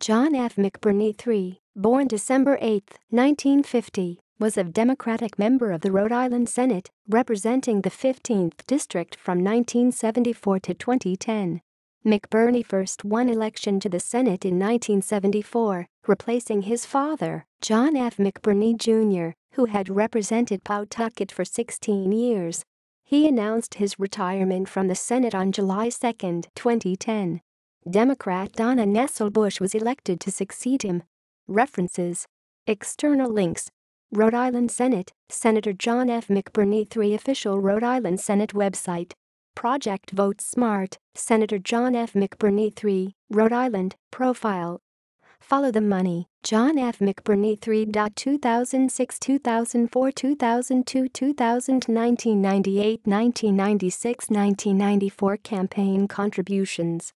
John F. McBurney III, born December 8, 1950, was a Democratic member of the Rhode Island Senate, representing the 15th District from 1974 to 2010. McBurney first won election to the Senate in 1974, replacing his father, John F. McBurney Jr., who had represented Pawtucket for 16 years. He announced his retirement from the Senate on July 2, 2010. Democrat Donna Nesselbush was elected to succeed him. References. External links. Rhode Island Senate, Senator John F. McBurney III official Rhode Island Senate website. Project Vote Smart, Senator John F. McBurney III, Rhode Island, profile. Follow the money, John F. McBurney III. 2006, 2004, 2002, 2000, 1998, 1996, 1994 campaign contributions.